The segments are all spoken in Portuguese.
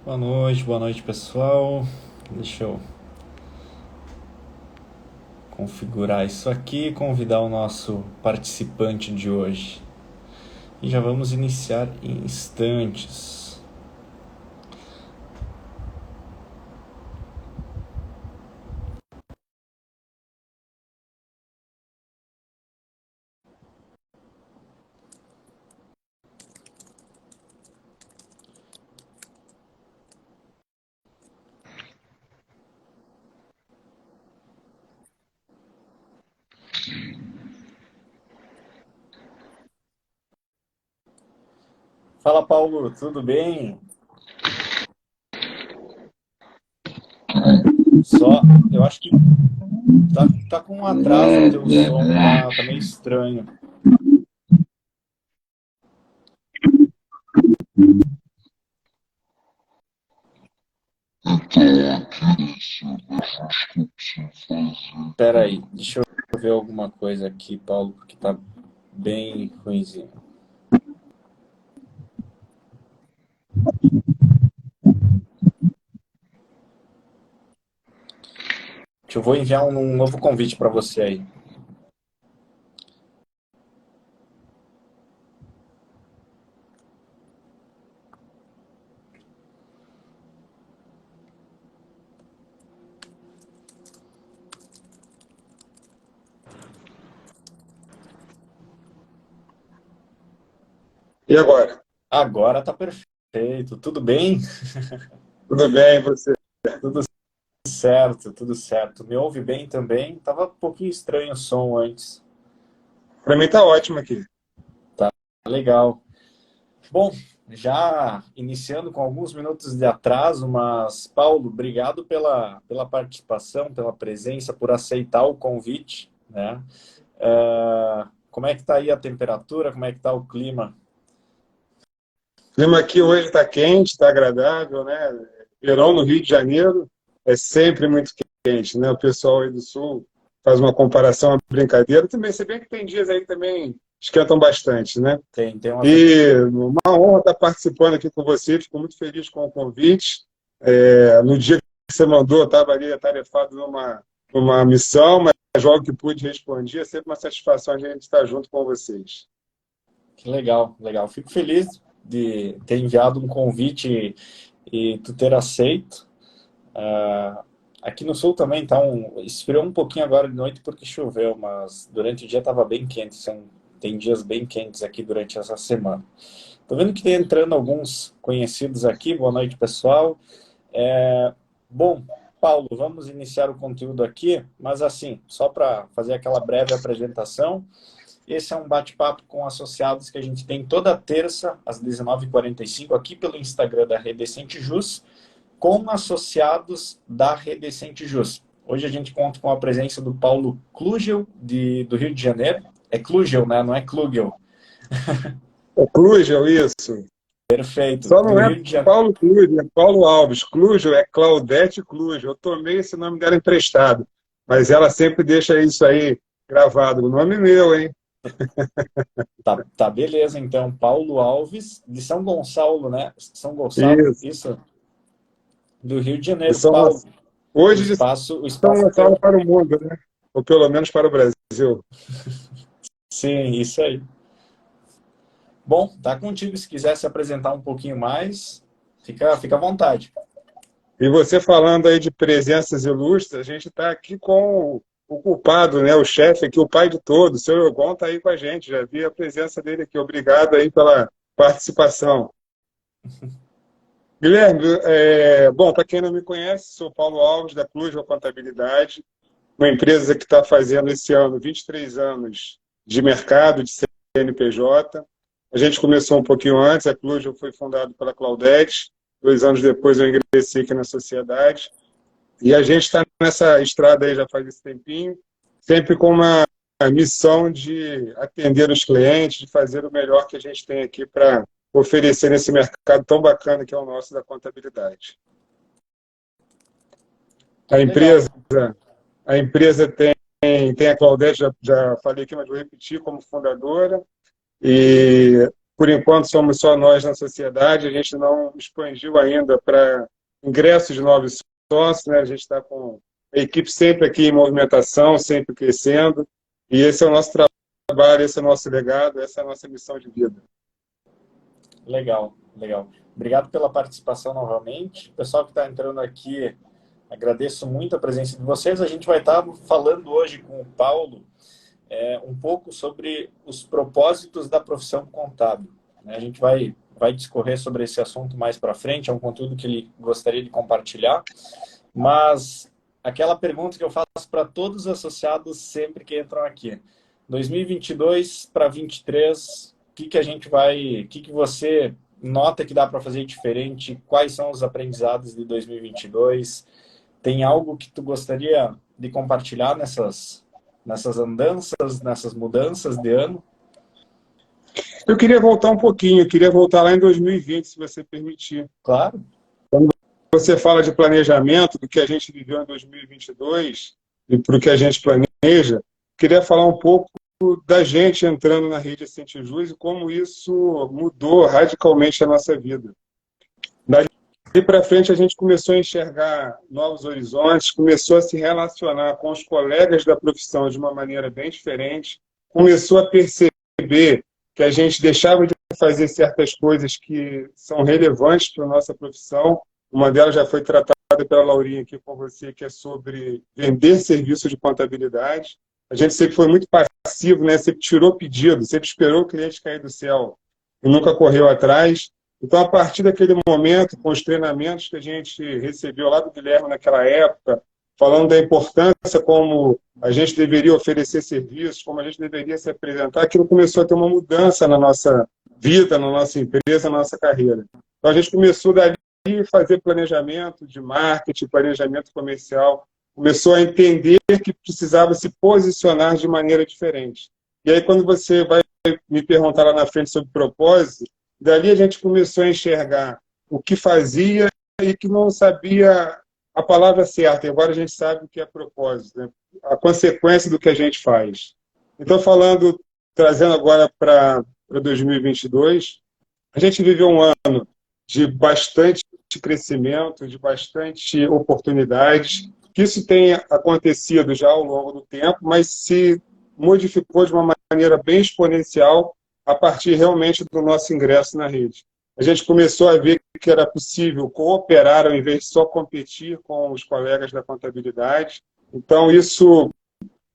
Boa noite pessoal. Deixa eu configurar isso aqui e convidar o nosso participante de hoje. E já vamos iniciar em instantes. Fala Paulo, tudo bem? Eu acho que tá com um atraso o teu som, tá meio estranho. Espera aí, deixa eu ver alguma coisa aqui, Paulo, porque tá bem ruimzinho. Eu vou enviar um novo convite para você aí. E agora? Agora tá perfeito. Tudo bem? Tudo bem, você? Tudo certo, tudo certo. Me ouve bem também? Tava um pouquinho estranho o som antes. Para mim tá ótimo aqui. Tá legal. Bom, já iniciando com alguns minutos de atraso, mas Paulo, obrigado pela participação, pela presença, por aceitar o convite, né? Como é que tá aí a temperatura? Como é que tá o clima? O clima aqui hoje está quente, está agradável, né? Verão no Rio de Janeiro é sempre muito quente, né? O pessoal aí do Sul faz uma comparação, uma brincadeira. Também, se bem que tem dias aí que também esquentam bastante, né? Tem umas... E uma honra estar participando aqui com você, fico muito feliz com o convite. No dia que você mandou, eu estava ali atarefado numa missão, mas logo que pude responder, é sempre uma satisfação a gente estar junto com vocês. Que legal, legal. Fico feliz de ter enviado um convite e tu ter aceito. Aqui no sul também esfriou um pouquinho agora de noite porque choveu, mas durante o dia estava bem quente. Tem dias bem quentes aqui durante essa semana. Tô vendo que tem entrando alguns conhecidos aqui. Boa noite, pessoal. Bom, Paulo, vamos iniciar o conteúdo aqui, mas assim, só para fazer aquela breve apresentação. Esse é um bate-papo com associados que a gente tem toda terça, às 19h45, aqui pelo Instagram da Redescente Jus, com associados da Redescente Jus. Hoje a gente conta com a presença do Paulo Klugel, do Rio de Janeiro. É Klugel, né? Não é Klugel. É Clujel, isso. Perfeito. Só Do não é Rio de Janeiro. Paulo Cluj, é Paulo Alves. Clujo é Claudete Clujo. Eu tomei esse nome dela emprestado, mas ela sempre deixa isso aí gravado. O nome meu, hein? Tá, beleza, então. Paulo Alves, de São Gonçalo, né? São Gonçalo, Isso. isso? Do Rio de De Janeiro. São Paulo, Gonçalo. Hoje de o São espaço é Gonçalo teu. para o mundo, né? Ou pelo menos para o Brasil. Sim, isso aí. Bom, tá contigo. Se quiser se apresentar um pouquinho mais, fica à vontade. E você falando aí de presenças ilustres, a gente está aqui com o culpado, né? O chefe aqui, o pai de todos. O senhor Ogon está aí com a gente. Já vi a presença dele aqui. Obrigado aí pela participação. Guilherme, bom, para quem não me conhece, sou Paulo Alves, da Cluj Contabilidade, uma empresa que está fazendo esse ano 23 anos de mercado, de CNPJ. A gente começou um pouquinho antes, a Cluj foi fundada pela Claudete, 2 anos depois eu ingressei aqui na sociedade, e a gente está nessa estrada aí já faz esse tempinho, sempre com uma missão de atender os clientes, de fazer o melhor que a gente tem aqui para oferecer nesse mercado tão bacana que é o nosso da contabilidade. A empresa, Legal. a empresa tem a Claudete, já falei aqui, mas vou repetir, como fundadora, e por enquanto somos só nós na sociedade, a gente não expandiu ainda para ingressos de novos sócios, né? A gente está com a equipe sempre aqui em movimentação, sempre crescendo, e esse é o nosso trabalho, esse é o nosso legado, essa é a nossa missão de vida. Legal, legal. Obrigado pela participação novamente. Pessoal que está entrando aqui, agradeço muito a presença de vocês. A gente vai estar falando hoje com o Paulo um pouco sobre os propósitos da profissão contábil. A gente vai discorrer sobre esse assunto mais para frente, é um conteúdo que ele gostaria de compartilhar, mas aquela pergunta que eu faço para todos os associados sempre que entram aqui. 2022 para 2023, o que você nota que dá para fazer diferente? Quais são os aprendizados de 2022? Tem algo que tu gostaria de compartilhar nessas andanças, nessas mudanças de ano? Eu queria voltar um pouquinho, eu queria voltar lá em 2020, se você permitir. Claro. Quando você fala de planejamento, do que a gente viveu em 2022 e para o que a gente planeja, queria falar um pouco da gente entrando na rede Ascente Jus e como isso mudou radicalmente a nossa vida. Daí para frente a gente começou a enxergar novos horizontes, começou a se relacionar com os colegas da profissão de uma maneira bem diferente, começou a perceber que a gente deixava de fazer certas coisas que são relevantes para a nossa profissão. Uma delas já foi tratada pela Laurinha aqui com você, que é sobre vender serviço de contabilidade. A gente sempre foi muito passivo, né? Sempre tirou pedido, sempre esperou o cliente cair do céu e nunca correu atrás. Então, a partir daquele momento, com os treinamentos que a gente recebeu lá do Guilherme naquela época, falando da importância como a gente deveria oferecer serviços, como a gente deveria se apresentar, aquilo começou a ter uma mudança na nossa vida, na nossa empresa, na nossa carreira. Então, a gente começou dali a fazer planejamento de marketing, planejamento comercial, começou a entender que precisava se posicionar de maneira diferente. E aí, quando você vai me perguntar lá na frente sobre propósito, dali a gente começou a enxergar o que fazia e que não sabia a palavra certa. E agora a gente sabe o que é propósito, né? A consequência do que a gente faz. Então, trazendo agora para 2022, a gente viveu um ano de bastante crescimento, de bastante oportunidades. Isso tem acontecido já ao longo do tempo, mas se modificou de uma maneira bem exponencial a partir realmente do nosso ingresso na rede. A gente começou a ver que era possível cooperar ao invés de só competir com os colegas da contabilidade. Então, isso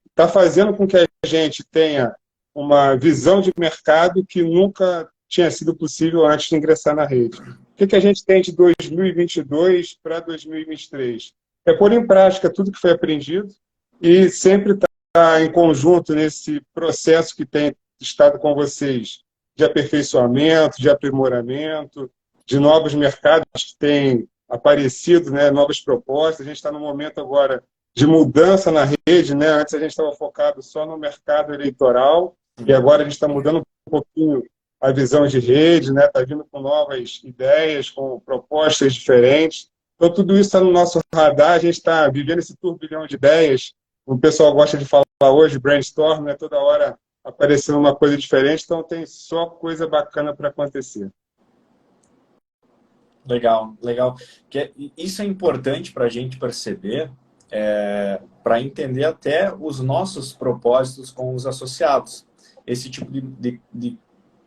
está fazendo com que a gente tenha uma visão de mercado que nunca tinha sido possível antes de ingressar na rede. O que a gente tem de 2022 para 2023? É pôr em prática tudo que foi aprendido e sempre estar em conjunto nesse processo que tem estado com vocês de aperfeiçoamento, de aprimoramento, de novos mercados que têm aparecido, né, novas propostas. A gente está num momento agora de mudança na rede, né? Antes a gente estava focado só no mercado eleitoral e agora a gente está mudando um pouquinho a visão de rede, né? Está vindo com novas ideias, com propostas diferentes. Então tudo isso está no nosso radar, a gente está vivendo esse turbilhão de ideias. O pessoal gosta de falar hoje, brainstorm, né? Toda hora aparecendo uma coisa diferente, então tem só coisa bacana para acontecer. Legal, legal. Isso é importante para a gente perceber, para entender até os nossos propósitos com os associados. Esse tipo de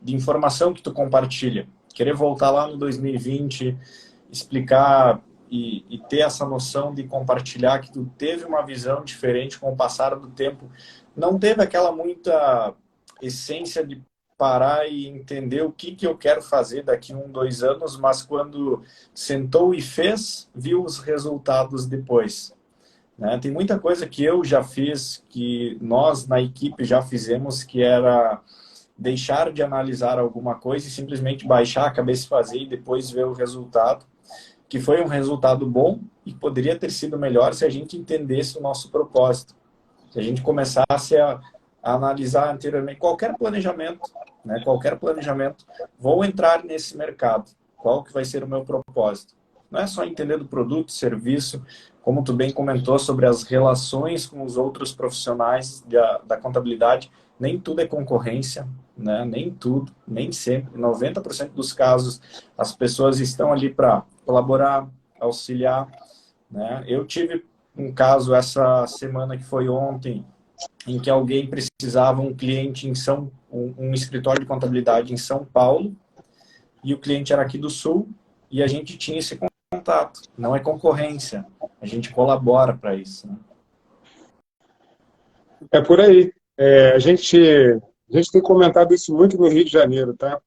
informação que tu compartilha. Querer voltar lá no 2020, explicar e ter essa noção de compartilhar que tu teve uma visão diferente com o passar do tempo. Não teve aquela muita essência de parar e entender o que eu quero fazer daqui 1, 2 anos, mas quando sentou e fez, viu os resultados depois. Né? Tem muita coisa que eu já fiz, que nós na equipe já fizemos, que era deixar de analisar alguma coisa e simplesmente baixar a cabeça e fazer e depois ver o resultado, que foi um resultado bom e poderia ter sido melhor se a gente entendesse o nosso propósito. Se a gente começasse a analisar anteriormente qualquer planejamento, né? Qualquer planejamento, vou entrar nesse mercado, qual que vai ser o meu propósito? Não é só entender do produto, serviço, como tu bem comentou sobre as relações com os outros profissionais da contabilidade, nem tudo é concorrência, né? Nem tudo, nem sempre. 90% dos casos, as pessoas estão ali para colaborar, auxiliar, né? Eu tive um caso essa semana que foi ontem, em que alguém precisava, um cliente um escritório de contabilidade em São Paulo, e o cliente era aqui do Sul, e a gente tinha esse contato. Não é concorrência, a gente colabora para isso, né? É por aí. A gente tem comentado isso muito no Rio de Janeiro, tá?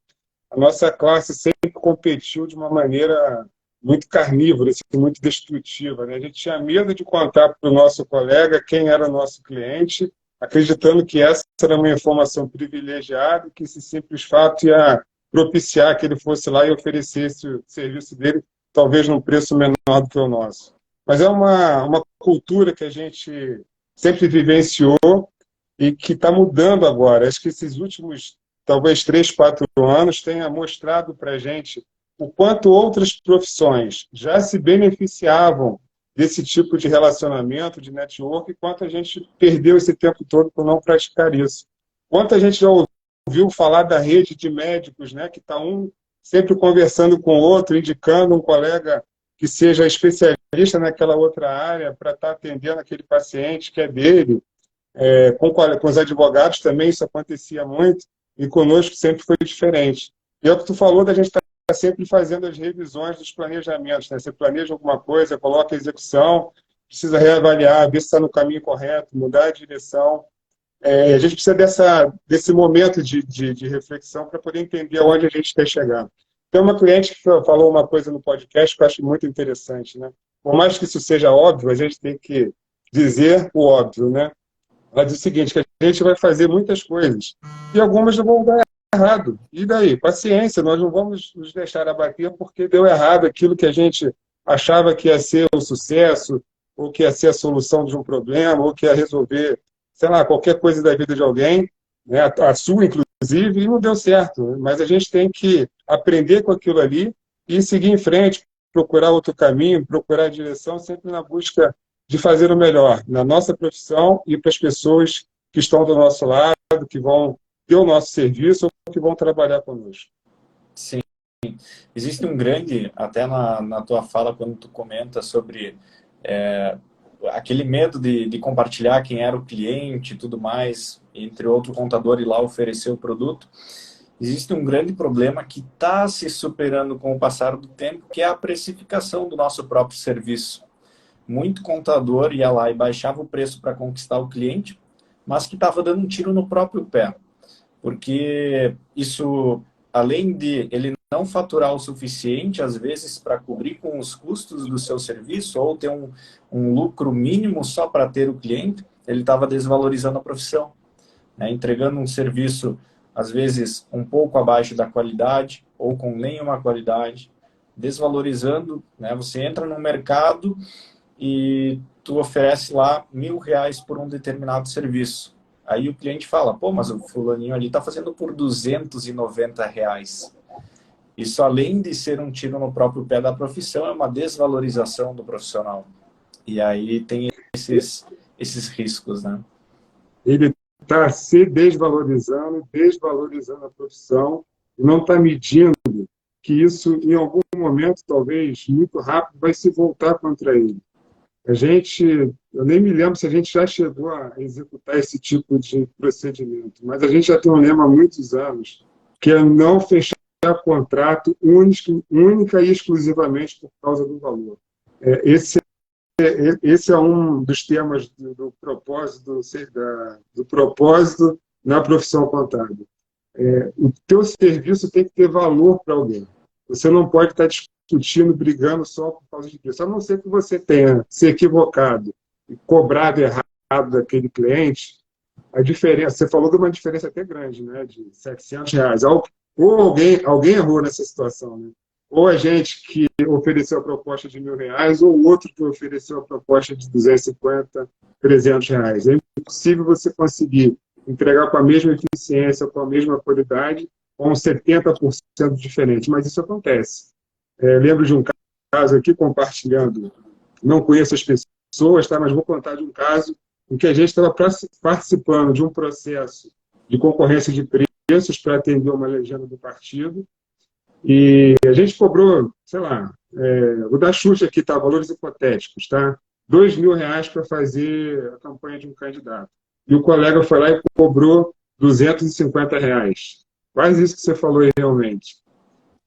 A nossa classe sempre competiu de uma maneira muito carnívora, assim, muito destrutiva, né? A gente tinha medo de contar para o nosso colega quem era o nosso cliente, acreditando que essa era uma informação privilegiada, que esse simples fato ia propiciar que ele fosse lá e oferecesse o serviço dele, talvez num preço menor do que o nosso. Mas é uma cultura que a gente sempre vivenciou e que está mudando agora. Acho que esses últimos, talvez, 3, 4 anos tenha mostrado para a gente o quanto outras profissões já se beneficiavam desse tipo de relacionamento, de network, e quanto a gente perdeu esse tempo todo por não praticar isso. Quanto a gente já ouviu falar da rede de médicos, né, que está um sempre conversando com o outro, indicando um colega que seja especialista naquela outra área para estar atendendo aquele paciente que é dele. Com os advogados também isso acontecia muito, e conosco sempre foi diferente. E é o que tu falou da gente estar sempre fazendo as revisões dos planejamentos, né? Você planeja alguma coisa, coloca a execução, precisa reavaliar, ver se está no caminho correto, mudar a direção. A gente precisa desse momento de reflexão para poder entender aonde a gente quer chegar. Tem uma cliente que falou uma coisa no podcast que eu acho muito interessante, né? Por mais que isso seja óbvio, a gente tem que dizer o óbvio, né? Ela diz o seguinte, que a gente vai fazer muitas coisas e algumas não vão dar errado. E daí? Paciência, nós não vamos nos deixar abater porque deu errado aquilo que a gente achava que ia ser o sucesso, ou que ia ser a solução de um problema, ou que ia resolver, sei lá, qualquer coisa da vida de alguém, né? A sua, inclusive, e não deu certo. Mas a gente tem que aprender com aquilo ali e seguir em frente, procurar outro caminho, procurar a direção, sempre na busca de fazer o melhor na nossa profissão e para as pessoas que estão do nosso lado, que vão ter o nosso serviço ou que vão trabalhar conosco. Sim. Existe um grande, até na tua fala, quando tu comenta sobre aquele medo de compartilhar quem era o cliente e tudo mais, entre outro contador, ir lá oferecer o produto, existe um grande problema que está se superando com o passar do tempo, que é a precificação do nosso próprio serviço. Muito contador ia lá e baixava o preço para conquistar o cliente, mas que estava dando um tiro no próprio pé. Porque isso, além de ele não faturar o suficiente, às vezes, para cobrir com os custos do seu serviço, ou ter um lucro mínimo só para ter o cliente, ele estava desvalorizando a profissão, né? Entregando um serviço, às vezes, um pouco abaixo da qualidade, ou com nenhuma qualidade, desvalorizando, né? Você entra no mercado e tu oferece lá R$ 1.000 por um determinado serviço. Aí o cliente fala, pô, mas o fulaninho ali está fazendo por R$ 290. Isso, além de ser um tiro no próprio pé da profissão, é uma desvalorização do profissional. E aí tem esses riscos, né? Ele está se desvalorizando a profissão, e não está medindo que isso, em algum momento, talvez muito rápido, vai se voltar contra ele. Eu nem me lembro se a gente já chegou a executar esse tipo de procedimento, mas a gente já tem um lema há muitos anos, que é não fechar contrato única e exclusivamente por causa do valor. Esse é um dos temas do propósito na profissão contábil. O teu serviço tem que ter valor para alguém. Você não pode estar discutindo, brigando só por causa de preço. A não ser que você tenha se equivocado e cobrado errado daquele cliente, a diferença, você falou de uma diferença até grande, né, de R$ 700. Ou alguém errou nessa situação, né? Ou a gente que ofereceu a proposta de R$ 1.000, ou o outro que ofereceu a proposta de R$ 250, R$ 300. É impossível você conseguir entregar com a mesma eficiência, com a mesma qualidade, com 70% diferente, mas isso acontece. Lembro de um caso aqui, compartilhando, não conheço as pessoas, tá? Mas vou contar de um caso em que a gente estava participando de um processo de concorrência de terços para atender uma legenda do partido. E a gente cobrou, sei lá, vou dar chute aqui, tá? Valores hipotéticos, tá? R$ 2.000 para fazer a campanha de um candidato. E o colega foi lá e cobrou R$ 250. Quase isso que você falou aí, realmente.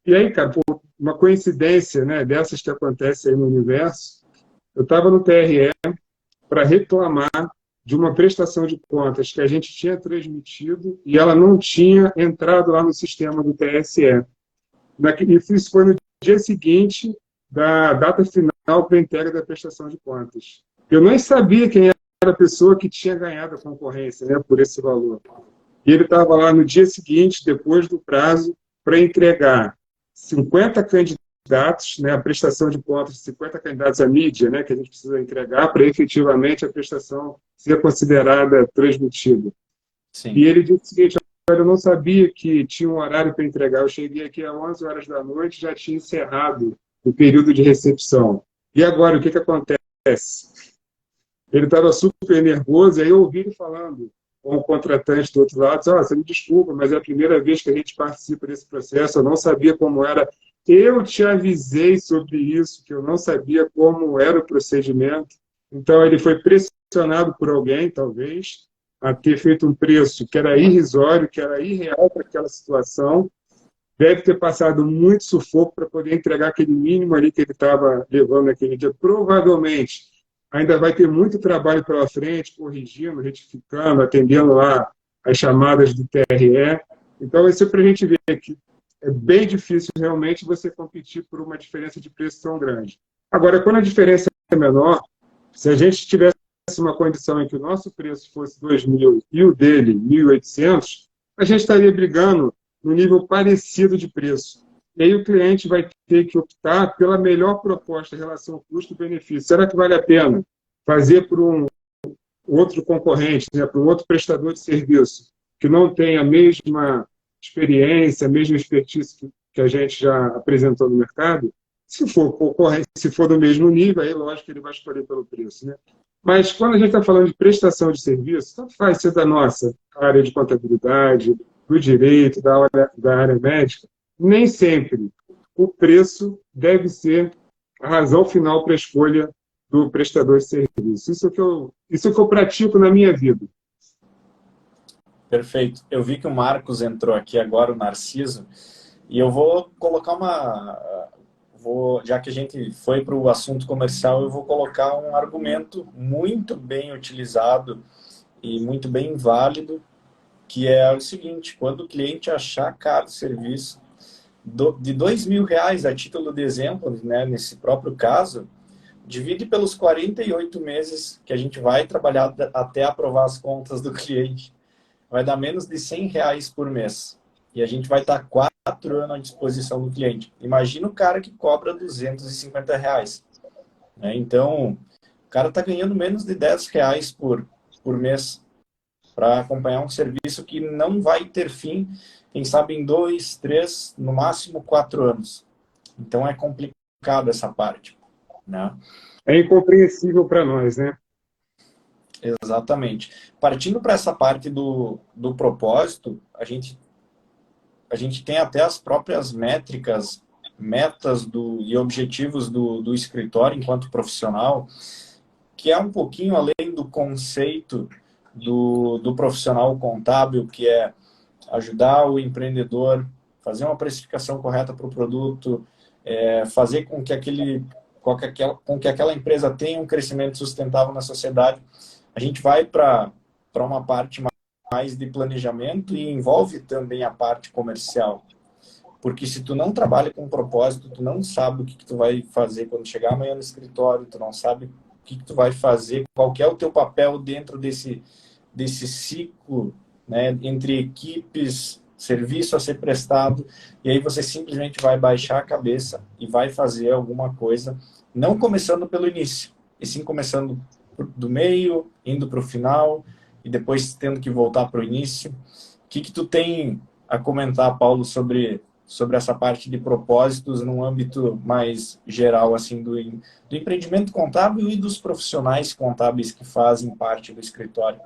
E aí, cara, pô, uma coincidência, né, dessas que acontecem aí no universo, eu estava no TRE para reclamar de uma prestação de contas que a gente tinha transmitido e ela não tinha entrado lá no sistema do TSE. Isso foi no dia seguinte da data final para a entrega da prestação de contas. Eu nem sabia quem era a pessoa que tinha ganhado a concorrência, né, por esse valor. E ele estava lá no dia seguinte, depois do prazo, para entregar 50 candidatos, né, a prestação de contas de 50 candidatos à mídia, né, que a gente precisa entregar para efetivamente a prestação ser considerada transmitida. Sim. E ele disse o seguinte: eu não sabia que tinha um horário para entregar. Eu cheguei aqui às 11 horas da noite, já tinha encerrado o período de recepção. E agora, o que acontece? Ele estava super nervoso, e aí eu ouvi ele falando com o contratante do outro lado: você me desculpa, mas é a primeira vez que a gente participa desse processo, eu não sabia como era. Eu te avisei sobre isso, que eu não sabia como era o procedimento. Então, ele foi pressionado por alguém, talvez, a ter feito um preço que era irrisório, que era irreal para aquela situação. Deve ter passado muito sufoco para poder entregar aquele mínimo ali que ele estava levando naquele dia. Provavelmente ainda vai ter muito trabalho pela frente, corrigindo, retificando, atendendo lá as chamadas do TRE. Então, isso é para a gente ver que é bem difícil realmente você competir por uma diferença de preço tão grande. Agora, quando a diferença é menor, se a gente tivesse uma condição em que o nosso preço fosse 2.000 e o dele 1.800, a gente estaria brigando no nível parecido de preço. E aí o cliente vai ter que optar pela melhor proposta em relação custo-benefício. Será que vale a pena fazer por um outro concorrente, né, para um outro prestador de serviço, que não tem a mesma experiência, a mesma expertise que a gente já apresentou no mercado? Se for concorrente, se for do mesmo nível, aí lógico que ele vai escolher pelo preço, né? Mas quando a gente está falando de prestação de serviço, tanto faz ser da nossa área de contabilidade, do direito, da área médica, nem sempre o preço deve ser a razão final para a escolha do prestador de serviço. Isso que eu pratico na minha vida. Perfeito. Eu vi que o Marcos entrou aqui agora, o Narciso, e eu vou colocar já que a gente foi para o assunto comercial, eu vou colocar um argumento muito bem utilizado e muito bem válido, que é o seguinte: quando o cliente achar caro o serviço de R$ 2.000, a título de exemplo, né, nesse próprio caso, divide pelos 48 meses que a gente vai trabalhar até aprovar as contas do cliente. Vai dar menos de R$ 100 por mês. E a gente vai estar 4 anos à disposição do cliente. Imagina o cara que cobra R$ 250. Né? Então, o cara está ganhando menos de R$ 10 por mês para acompanhar um serviço que não vai ter fim, quem sabe em 2, 3, no máximo 4 anos. Então, é complicado essa parte. Né? É incompreensível para nós, né? Exatamente. Partindo para essa parte do propósito, a gente tem até as próprias métricas, metas e objetivos do escritório enquanto profissional, que é um pouquinho além do conceito do profissional contábil, que é ajudar o empreendedor, fazer uma precificação correta para o produto, fazer com que aquela empresa tenha um crescimento sustentável na sociedade. A gente vai para uma parte mais de planejamento e envolve também a parte comercial. Porque se tu não trabalha com propósito, tu não sabe o que tu vai fazer quando chegar amanhã no escritório, tu não sabe o que tu vai fazer, qual que é o teu papel dentro desse ciclo, né, entre equipes, serviço a ser prestado, e aí você simplesmente vai baixar a cabeça e vai fazer alguma coisa, não começando pelo início, e sim começando do meio, indo para o final, e depois tendo que voltar para o início. O que tu tem a comentar, Paulo, sobre essa parte de propósitos num âmbito mais geral, assim, do empreendimento contábil e dos profissionais contábeis que fazem parte do escritório?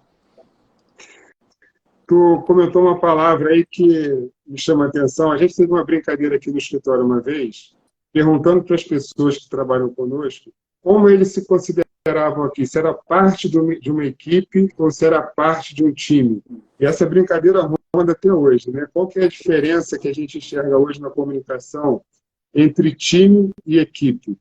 Tu comentou uma palavra aí que me chama a atenção. A gente teve uma brincadeira aqui no escritório uma vez, perguntando para as pessoas que trabalham conosco como eles se consideravam aqui, se era parte de uma equipe ou se era parte de um time. E essa brincadeira ronda até hoje, né? Qual que é a diferença que a gente enxerga hoje na comunicação entre time e equipe?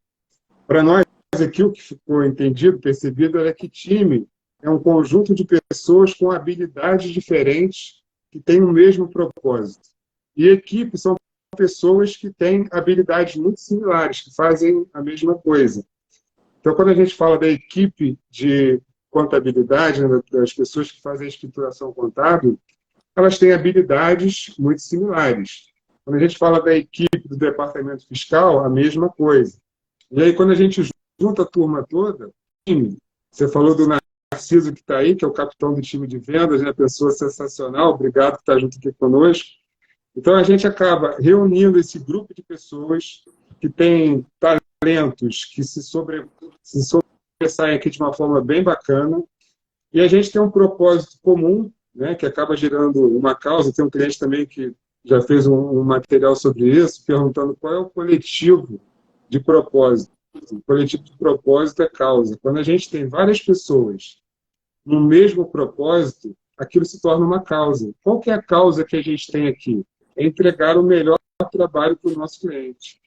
Para nós aqui, o que ficou entendido, percebido, era que time é um conjunto de pessoas com habilidades diferentes que têm o mesmo propósito. E equipe são pessoas que têm habilidades muito similares, que fazem a mesma coisa. Então, quando a gente fala da equipe de contabilidade, né, das pessoas que fazem a escrituração contábil, elas têm habilidades muito similares. Quando a gente fala da equipe do departamento fiscal, a mesma coisa. E aí, quando a gente junta a turma toda, você falou do Narciso que está aí, que é o capitão do time de vendas, né? Pessoa sensacional, obrigado por estar junto aqui conosco. Então, a gente acaba reunindo esse grupo de pessoas que têm talentos que se sobressaem aqui de uma forma bem bacana, e a gente tem um propósito comum, né, que acaba gerando uma causa. Tem um cliente também que já fez um material sobre isso, perguntando qual é o coletivo de propósito. O coletivo de propósito é causa. Quando a gente tem várias pessoas no mesmo propósito, aquilo se torna uma causa. Qual que é a causa que a gente tem aqui? É entregar o melhor trabalho para o nosso cliente.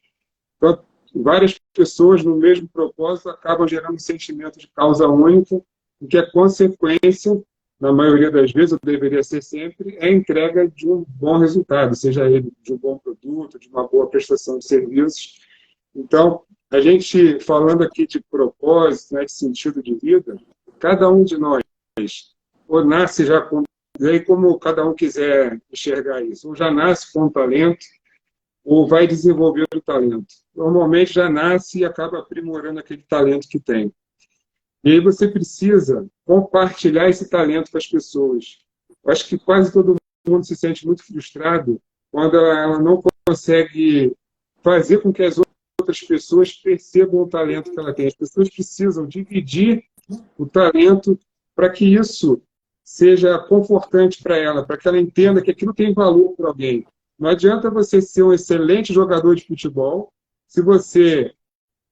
Então, várias pessoas no mesmo propósito acabam gerando um sentimento de causa única, o que é consequência, na maioria das vezes, ou deveria ser sempre, é a entrega de um bom resultado, seja ele de um bom produto, de uma boa prestação de serviços. Então, a gente, falando aqui de propósito, né, de sentido de vida, cada um de nós, ou nasce já com, e aí como cada um quiser enxergar isso, ou já nasce com um talento, ou vai desenvolver o talento. Normalmente já nasce e acaba aprimorando aquele talento que tem. E aí você precisa compartilhar esse talento com as pessoas. Eu acho que quase todo mundo se sente muito frustrado quando ela não consegue fazer com que as outras pessoas percebam o talento que ela tem. As pessoas precisam dividir o talento para que isso seja confortante para ela, para que ela entenda que aquilo tem valor para alguém. Não adianta você ser um excelente jogador de futebol se você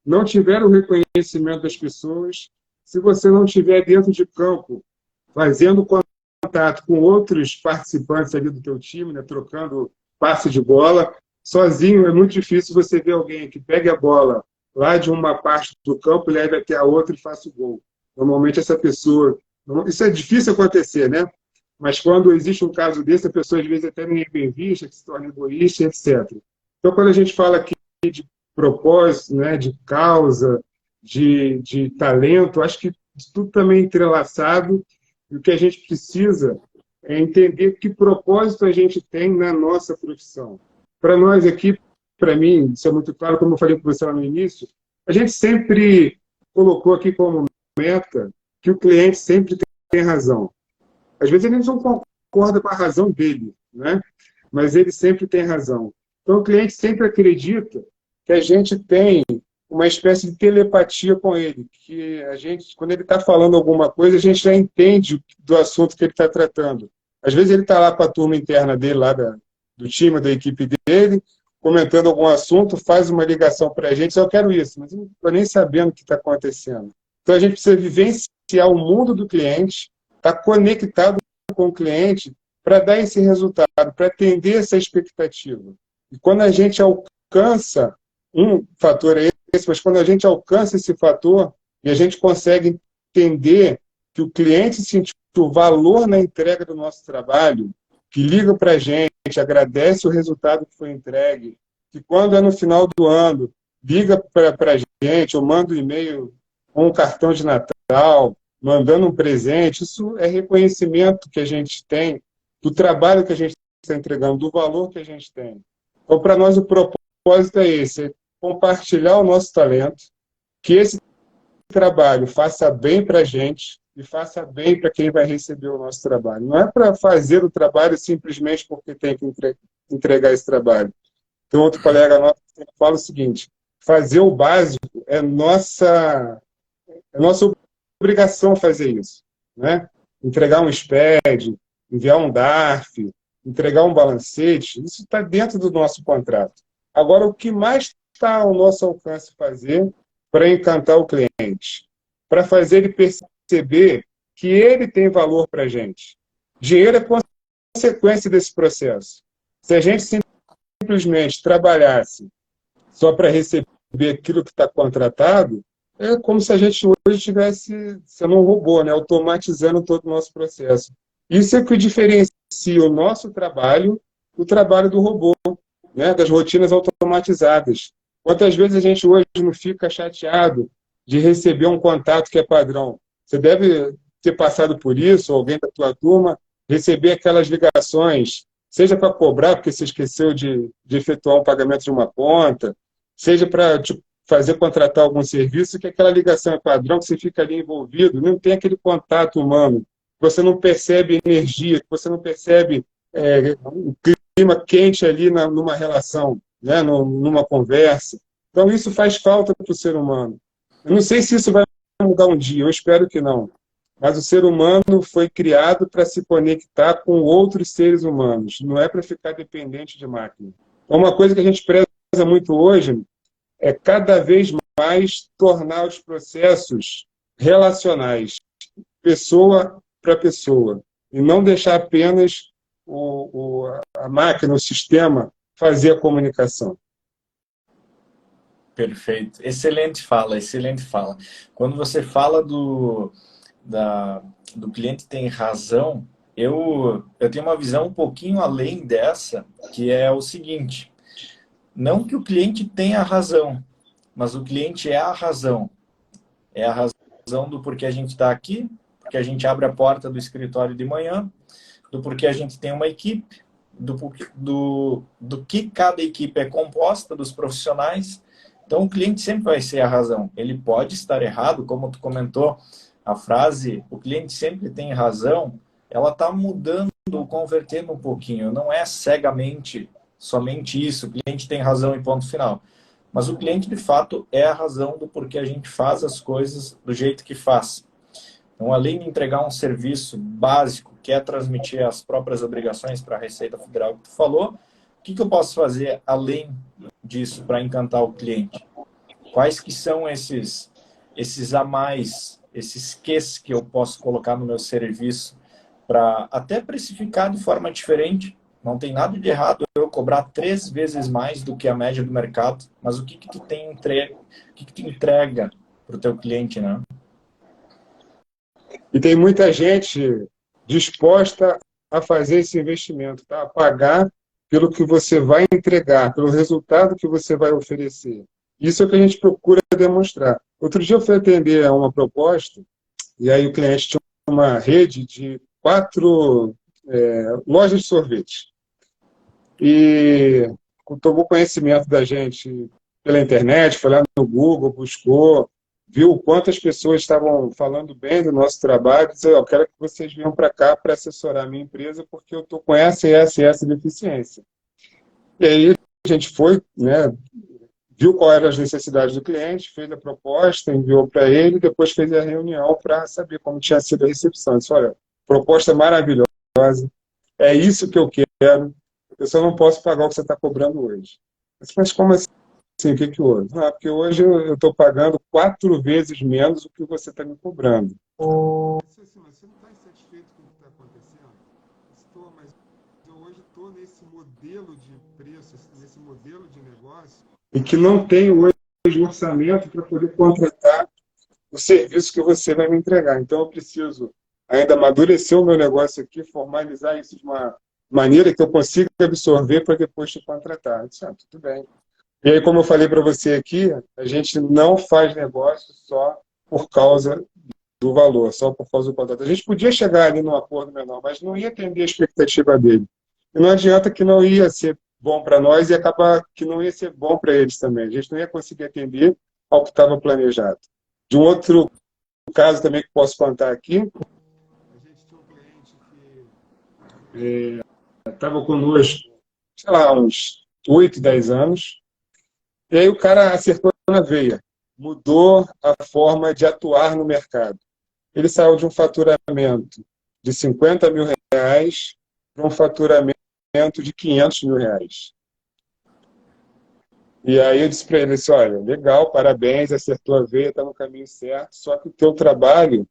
não tiver o reconhecimento das pessoas, se você não estiver dentro de campo fazendo contato com outros participantes ali do teu time, né, trocando passe de bola. Sozinho é muito difícil você ver alguém que pegue a bola lá de uma parte do campo, leve até a outra e faça o gol. Normalmente essa pessoa... Isso é difícil acontecer, né? Mas quando existe um caso desse, a pessoa às vezes até nem é bem vista, que se torna egoísta, etc. Então, quando a gente fala aqui de propósito, né, de causa, de talento, acho que tudo também entrelaçado, e o que a gente precisa é entender que propósito a gente tem na nossa profissão. Para nós aqui, para mim, isso é muito claro, como eu falei para você lá no início, a gente sempre colocou aqui como meta que o cliente sempre tem razão. Às vezes ele não concorda com a razão dele, né? Mas ele sempre tem razão. Então o cliente sempre acredita que a gente tem uma espécie de telepatia com ele, que a gente, quando ele está falando alguma coisa, a gente já entende do assunto que ele está tratando. Às vezes ele está lá com a turma interna dele, lá do time, da equipe dele, comentando algum assunto, faz uma ligação para a gente, eu quero isso, mas eu não estou nem sabendo o que está acontecendo. Então a gente precisa vivenciar o mundo do cliente, estar conectado com o cliente para dar esse resultado, para atender essa expectativa. E quando a gente alcança, um fator é esse, mas quando a gente alcança esse fator e a gente consegue entender que o cliente sentiu o valor na entrega do nosso trabalho, que liga para a gente, agradece o resultado que foi entregue, que quando é no final do ano, liga para a gente ou manda um e-mail com um cartão de Natal, mandando um presente, isso é reconhecimento que a gente tem do trabalho que a gente está entregando, do valor que a gente tem. Então, para nós, o propósito é esse, é compartilhar o nosso talento, que esse trabalho faça bem para a gente e faça bem para quem vai receber o nosso trabalho. Não é para fazer o trabalho simplesmente porque tem que entregar esse trabalho. Tem outro colega nosso que fala o seguinte, fazer o básico é nossa obrigação fazer isso, né? Entregar um SPED, enviar um DARF, entregar um balancete, isso está dentro do nosso contrato. Agora, o que mais está ao nosso alcance fazer para encantar o cliente? Para fazer ele perceber que ele tem valor para a gente. Dinheiro é consequência desse processo. Se a gente simplesmente trabalhasse só para receber aquilo que está contratado, é como se a gente hoje estivesse sendo um robô, né? Automatizando todo o nosso processo. Isso é o que diferencia o nosso trabalho do trabalho do robô, né? Das rotinas automatizadas. Quantas vezes a gente hoje não fica chateado de receber um contato que é padrão? Você deve ter passado por isso, ou alguém da tua turma, receber aquelas ligações, seja para cobrar porque você esqueceu de efetuar um pagamento de uma conta, seja para fazer contratar algum serviço, que aquela ligação é padrão, que você fica ali envolvido, não tem aquele contato humano, você não percebe energia, você não percebe um clima quente ali numa relação, né, numa conversa. Então, isso faz falta para o ser humano. Eu não sei se isso vai mudar um dia, eu espero que não. Mas o ser humano foi criado para se conectar com outros seres humanos, não é para ficar dependente de máquina. Então, uma coisa que a gente preza muito hoje é cada vez mais tornar os processos relacionais, pessoa para pessoa, e não deixar apenas a máquina, o sistema, fazer a comunicação. Perfeito. Excelente fala, excelente fala. Quando você fala do cliente tem razão, eu tenho uma visão um pouquinho além dessa, que é o seguinte: não que o cliente tenha razão, mas o cliente é a razão. É a razão do porquê a gente está aqui, porque a gente abre a porta do escritório de manhã, do porquê a gente tem uma equipe, do que cada equipe é composta, dos profissionais. Então, o cliente sempre vai ser a razão. Ele pode estar errado, como tu comentou, a frase, o cliente sempre tem razão, ela está mudando, convertendo um pouquinho. Não é cegamente somente isso, o cliente tem razão e ponto final. Mas o cliente, de fato, é a razão do porquê a gente faz as coisas do jeito que faz. Então, além de entregar um serviço básico, que é transmitir as próprias obrigações para a Receita Federal que tu falou, o que eu posso fazer além disso para encantar o cliente? Quais que são esses a mais, esses Qs que eu posso colocar no meu serviço para até precificar de forma diferente? Não tem nada de errado eu cobrar 3 vezes mais do que a média do mercado, mas o que tu tem entrega, o que tu entrega para o teu cliente, né? E tem muita gente disposta a fazer esse investimento, tá? A pagar pelo que você vai entregar, pelo resultado que você vai oferecer. Isso é o que a gente procura demonstrar. Outro dia eu fui atender a uma proposta, e aí o cliente tinha uma rede de 4 lojas de sorvete. E tomou conhecimento da gente pela internet, foi lá no Google, buscou, viu o quanto as pessoas estavam falando bem do nosso trabalho, disse, eu quero que vocês venham para cá para assessorar a minha empresa, porque eu estou com essa e essa e essa deficiência. E aí a gente foi, né, viu quais eram as necessidades do cliente, fez a proposta, enviou para ele, depois fez a reunião para saber como tinha sido a recepção. Disse, olha, proposta maravilhosa, é isso que eu quero, eu só não posso pagar o que você está cobrando hoje. Mas como assim? O que houve? Ah, porque hoje eu estou pagando 4 vezes menos do que você está me cobrando. Você não está insatisfeito com o que está acontecendo? Estou, mas eu hoje estou nesse modelo de preço, nesse modelo de negócio, e que não tenho hoje orçamento para poder contratar o serviço que você vai me entregar. Então eu preciso ainda amadurecer o meu negócio aqui, formalizar isso de uma maneira que eu consiga absorver para depois te contratar. Eu disse, tudo bem. E aí, como eu falei para você aqui, a gente não faz negócio só por causa do valor, só por causa do contrato. A gente podia chegar ali num acordo menor, mas não ia atender a expectativa dele. E não adianta que não ia ser bom para nós e acabar que não ia ser bom para eles também. A gente não ia conseguir atender ao que estava planejado. De um outro caso também que posso contar aqui, a gente tinha um cliente que estava conosco, sei lá, uns 8, 10 anos, e aí o cara acertou na veia, mudou a forma de atuar no mercado. Ele saiu de um faturamento de R$ 50 mil reais para um faturamento de 500 mil reais. E aí eu disse para ele assim, olha, legal, parabéns, acertou a veia, está no caminho certo, só que o teu trabalho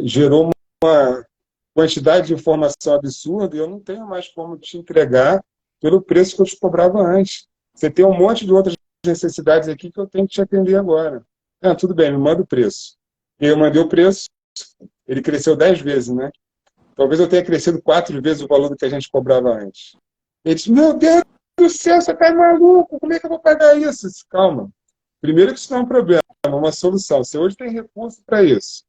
gerou uma quantidade de informação absurda e eu não tenho mais como te entregar pelo preço que eu te cobrava antes. Você tem um monte de outras necessidades aqui que eu tenho que te atender agora. Ah, tudo bem, me manda o preço. E eu mandei o preço, ele cresceu 10 vezes, né? Talvez eu tenha crescido 4 vezes o valor do que a gente cobrava antes. Ele disse, meu Deus do céu, você tá maluco, como é que eu vou pagar isso? Eu disse, calma. Primeiro que isso não é um problema, é uma solução. Você hoje tem recurso para isso.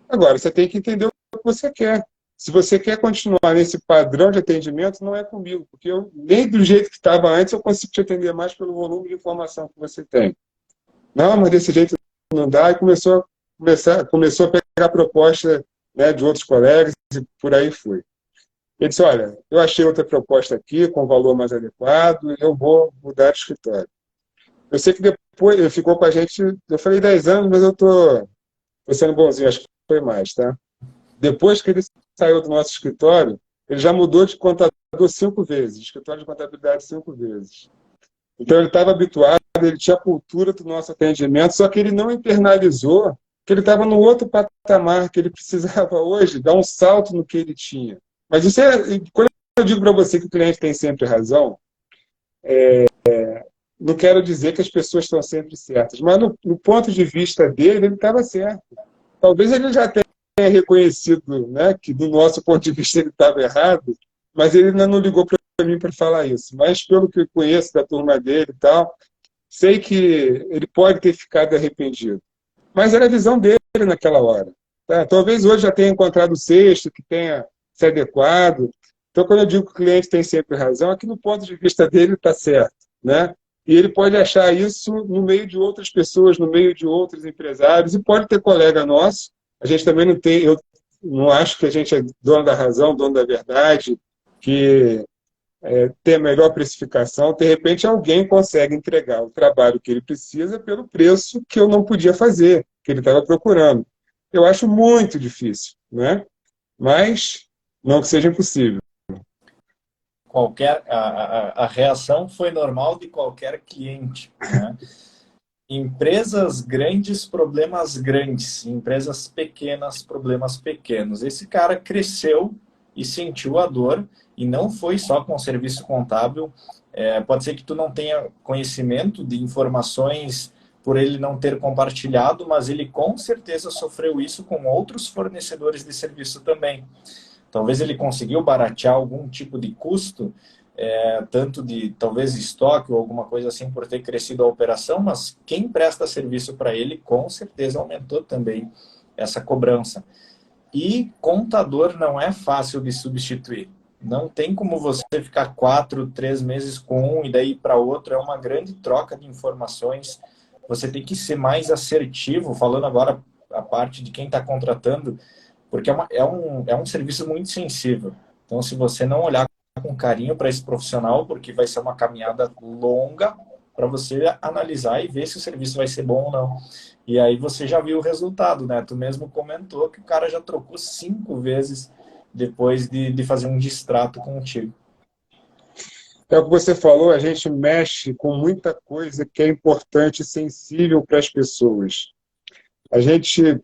Agora, você tem que entender o que você quer. Se você quer continuar nesse padrão de atendimento, não é comigo, porque eu, nem do jeito que estava antes, eu consigo te atender mais pelo volume de informação que você tem. Não, mas desse jeito não dá, e começou a pegar proposta, né, de outros colegas, e por aí foi. Ele disse, olha, eu achei outra proposta aqui, com valor mais adequado, e eu vou mudar de escritório. Eu sei que depois ele ficou com a gente, eu falei 10 anos, mas eu tô sendo bonzinho, acho que foi mais, tá? Depois que ele saiu do nosso escritório, ele já mudou de contador 5 vezes, escritório de contabilidade 5 vezes. Então ele estava habituado, ele tinha a cultura do nosso atendimento, só que ele não internalizou que ele estava no outro patamar, que ele precisava hoje dar um salto no que ele tinha. Mas isso quando eu digo para você que o cliente tem sempre razão, não quero dizer que as pessoas estão sempre certas, mas no ponto de vista dele, ele estava certo. Talvez ele já tenha reconhecido, né, que do nosso ponto de vista ele estava errado, mas ele ainda não ligou para mim para falar isso. Mas pelo que eu conheço da turma dele e tal, sei que ele pode ter ficado arrependido. Mas era a visão dele naquela hora. Tá? Talvez hoje já tenha encontrado o sexto, que tenha se adequado. Então, quando eu digo que o cliente tem sempre razão, é que no ponto de vista dele está certo, né? E ele pode achar isso no meio de outras pessoas, no meio de outros empresários, e pode ter colega nosso. A gente também não tem, eu não acho que a gente é dono da razão, dono da verdade, que tem a melhor precificação. De repente, alguém consegue entregar o trabalho que ele precisa pelo preço que eu não podia fazer, que ele estava procurando. Eu acho muito difícil, né? Mas não que seja impossível. A reação foi normal de qualquer cliente, né? Empresas grandes, problemas grandes. Empresas pequenas, problemas pequenos. Esse cara cresceu e sentiu a dor, e não foi só com o serviço contábil. Pode ser que tu não tenha conhecimento de informações por ele não ter compartilhado, mas ele com certeza sofreu isso com outros fornecedores de serviço também. Talvez ele conseguiu baratear algum tipo de custo, tanto de talvez estoque ou alguma coisa assim por ter crescido a operação, mas quem presta serviço para ele com certeza aumentou também essa cobrança. E contador não é fácil de substituir. Não tem como você ficar 4, 3 meses com um e daí para outro. É uma grande troca de informações. Você tem que ser mais assertivo, falando agora a parte de quem está contratando, porque é um serviço muito sensível. Então, se você não olhar com carinho para esse profissional, porque vai ser uma caminhada longa para você analisar e ver se o serviço vai ser bom ou não. E aí você já viu o resultado, né? Tu mesmo comentou que o cara já trocou 5 vezes depois de fazer um distrato contigo. É o que você falou, a gente mexe com muita coisa que é importante e sensível para as pessoas. A gente,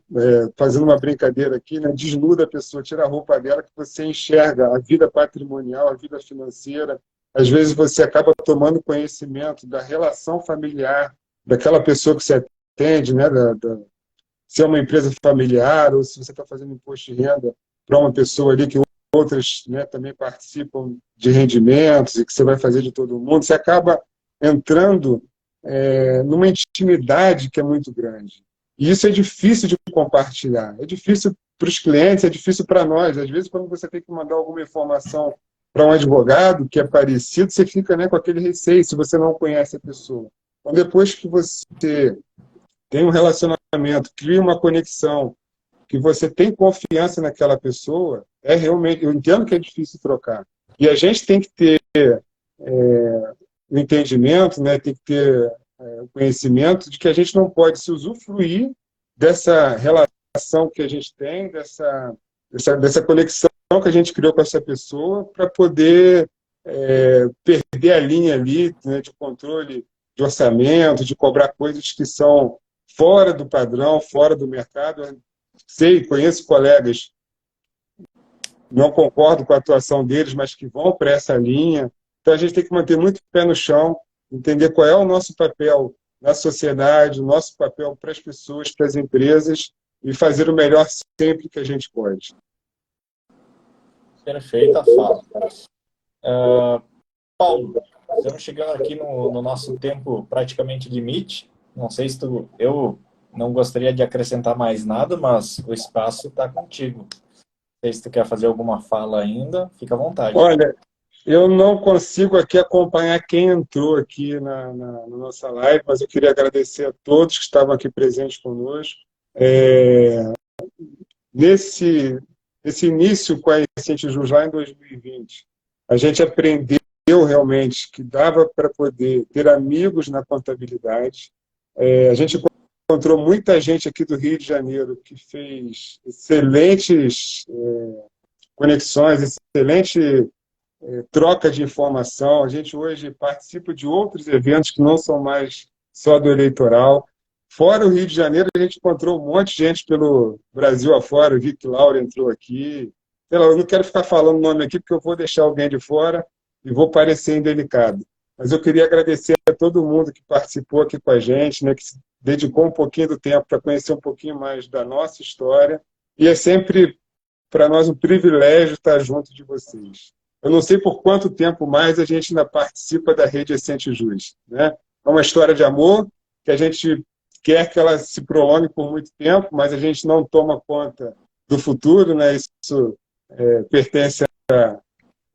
fazendo uma brincadeira aqui, né, desnuda a pessoa, tira a roupa dela, que você enxerga a vida patrimonial, a vida financeira. Às vezes você acaba tomando conhecimento da relação familiar daquela pessoa que você atende, né, se é uma empresa familiar ou se você está fazendo imposto de renda para uma pessoa ali que outras, né, também participam de rendimentos e que você vai fazer de todo mundo. Você acaba entrando numa intimidade que é muito grande. E isso é difícil de compartilhar. É difícil para os clientes, é difícil para nós. Às vezes, quando você tem que mandar alguma informação para um advogado que é parecido, você fica, né, com aquele receio, se você não conhece a pessoa. Então, depois que você tem um relacionamento, cria uma conexão, que você tem confiança naquela pessoa, realmente, eu entendo que é difícil trocar. E a gente tem que ter o entendimento, né, tem que ter o conhecimento de que a gente não pode se usufruir dessa relação que a gente tem, dessa dessa conexão que a gente criou com essa pessoa para poder perder a linha ali, né, de controle de orçamento, de cobrar coisas que são fora do padrão, fora do mercado. Eu sei, conheço colegas, não concordo com a atuação deles, mas que vão para essa linha. Então a gente tem que manter muito pé no chão, entender qual é o nosso papel na sociedade, o nosso papel para as pessoas, para as empresas, e fazer o melhor sempre que a gente pode. Perfeita fala. Paulo, estamos chegando aqui no nosso tempo praticamente limite. Não sei se eu não gostaria de acrescentar mais nada, mas o espaço está contigo. Não sei se tu quer fazer alguma fala ainda, fica à vontade. Olha, eu não consigo aqui acompanhar quem entrou aqui na nossa live, mas eu queria agradecer a todos que estavam aqui presentes conosco. Nesse início com a Essente Jus lá em 2020, a gente aprendeu realmente que dava para poder ter amigos na contabilidade. A gente encontrou muita gente aqui do Rio de Janeiro que fez excelentes conexões, excelente troca de informação. A gente hoje participa de outros eventos que não são mais só do eleitoral. Fora o Rio de Janeiro, a gente encontrou um monte de gente pelo Brasil afora. O Vic Laura entrou aqui. Eu não quero ficar falando nome aqui, porque eu vou deixar alguém de fora e vou parecer indelicado. Mas eu queria agradecer a todo mundo que participou aqui com a gente, né, que se dedicou um pouquinho do tempo para conhecer um pouquinho mais da nossa história. E é sempre, para nós, um privilégio estar junto de vocês. Eu não sei por quanto tempo mais a gente ainda participa da Rede Essente Jus, né? É uma história de amor que a gente quer que ela se prolongue por muito tempo, mas a gente não toma conta do futuro, né? Isso pertence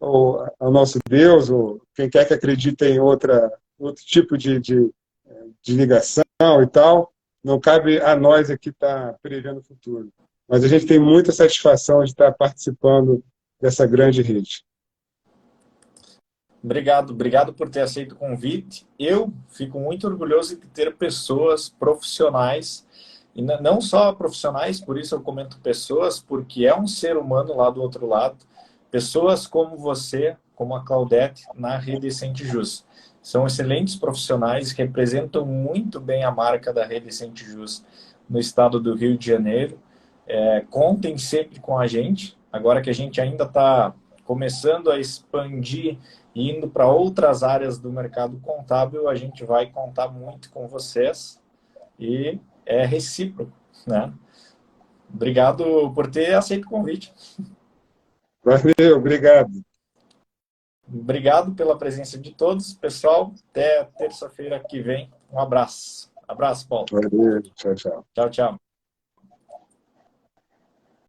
ao nosso Deus, ou quem quer que acredite em outro tipo de ligação e tal. Não cabe a nós aqui estar prevendo o futuro. Mas a gente tem muita satisfação de estar participando dessa grande rede. Obrigado por ter aceito o convite. Eu fico muito orgulhoso de ter pessoas profissionais, e não só profissionais, por isso eu comento pessoas, porque é um ser humano lá do outro lado, pessoas como você, como a Claudete, na Rede Essente Jus. São excelentes profissionais que representam muito bem a marca da Rede Essente Jus no estado do Rio de Janeiro. Contem sempre com a gente, agora que a gente ainda está começando a expandir e indo para outras áreas do mercado contábil, a gente vai contar muito com vocês e é recíproco, né? Obrigado por ter aceito o convite. Valeu, obrigado. Obrigado pela presença de todos, pessoal. Até terça-feira que vem. Um abraço. Abraço, Paulo. Valeu, tchau, tchau. Tchau, tchau.